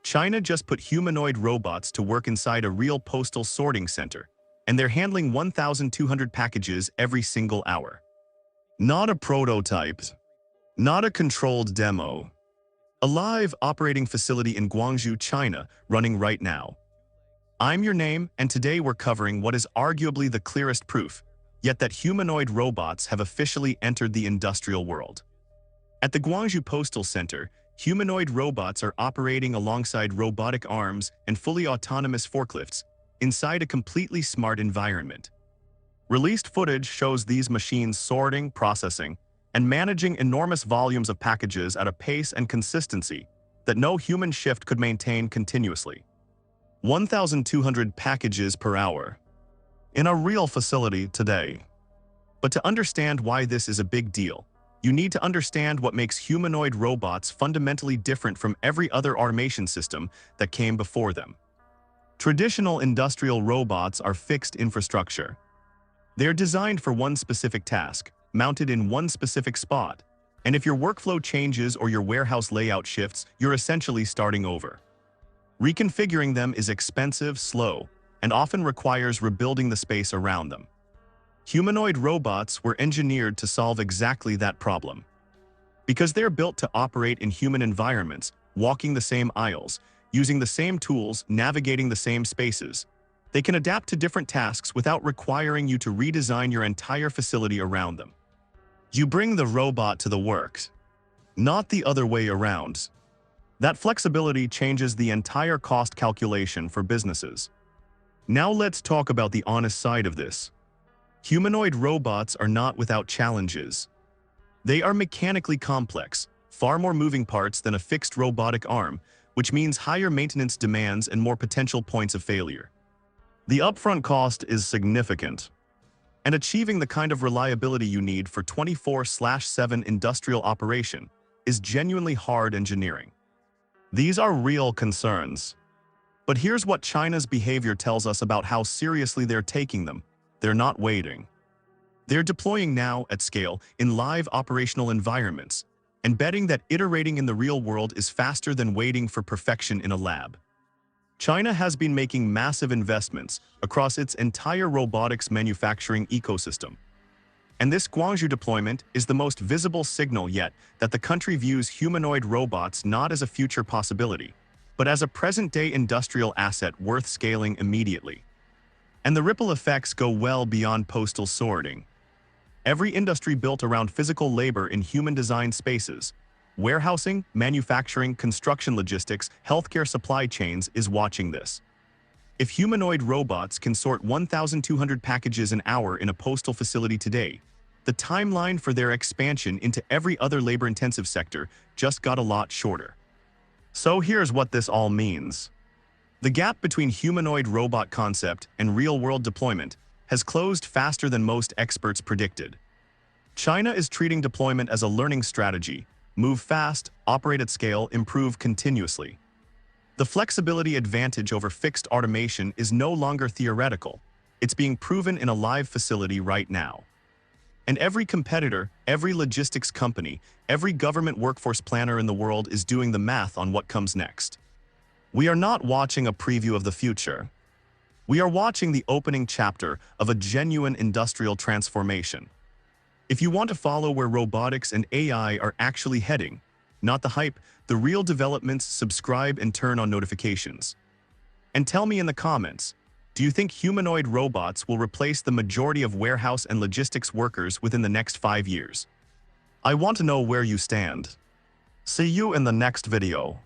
China just put humanoid robots to work inside a real postal sorting center, and they're handling 1,200 packages every single hour. Not a prototype, not a controlled demo. A live operating facility in Guangzhou, China, running right now. I'm your name, and today we're covering what is arguably the clearest proof, yet that humanoid robots have officially entered the industrial world. At the Guangzhou Postal Center, humanoid robots are operating alongside robotic arms and fully autonomous forklifts inside a completely smart environment. Released footage shows these machines sorting, processing, and managing enormous volumes of packages at a pace and consistency that no human shift could maintain continuously. 1,200 packages per hour. In a real facility today. But to understand why this is a big deal, you need to understand what makes humanoid robots fundamentally different from every other automation system that came before them. Traditional industrial robots are fixed infrastructure. They're designed for one specific task, mounted in one specific spot, and if your workflow changes or your warehouse layout shifts, you're essentially starting over. Reconfiguring them is expensive, slow, and often requires rebuilding the space around them. Humanoid robots were engineered to solve exactly that problem. Because they're built to operate in human environments, walking the same aisles, using the same tools, navigating the same spaces, they can adapt to different tasks without requiring you to redesign your entire facility around them. You bring the robot to the work, not the other way around. That flexibility changes the entire cost calculation for businesses. Now let's talk about the honest side of this. Humanoid robots are not without challenges. They are mechanically complex, far more moving parts than a fixed robotic arm, which means higher maintenance demands and more potential points of failure. The upfront cost is significant, and achieving the kind of reliability you need for 24/7 industrial operation is genuinely hard engineering. These are real concerns. But here's what China's behavior tells us about how seriously they're taking them. They're not waiting. They're deploying now at scale in live operational environments and betting that iterating in the real world is faster than waiting for perfection in a lab. China has been making massive investments across its entire robotics manufacturing ecosystem. And this Guangzhou deployment is the most visible signal yet that the country views humanoid robots not as a future possibility, but as a present-day industrial asset worth scaling immediately. And the ripple effects go well beyond postal sorting. Every industry built around physical labor in human-designed spaces, warehousing, manufacturing, construction logistics, healthcare supply chains is watching this. If humanoid robots can sort 1,200 packages an hour in a postal facility today, the timeline for their expansion into every other labor-intensive sector just got a lot shorter. So here's what this all means. The gap between humanoid robot concept and real-world deployment has closed faster than most experts predicted. China is treating deployment as a learning strategy: move fast, operate at scale, improve continuously. The flexibility advantage over fixed automation is no longer theoretical. It's being proven in a live facility right now. And every competitor, every logistics company, every government workforce planner in the world is doing the math on what comes next. We are not watching a preview of the future. We are watching the opening chapter of a genuine industrial transformation. If you want to follow where robotics and AI are actually heading, not the hype, the real developments, subscribe and turn on notifications. And tell me in the comments, do you think humanoid robots will replace the majority of warehouse and logistics workers within the next 5 years? I want to know where you stand. See you in the next video.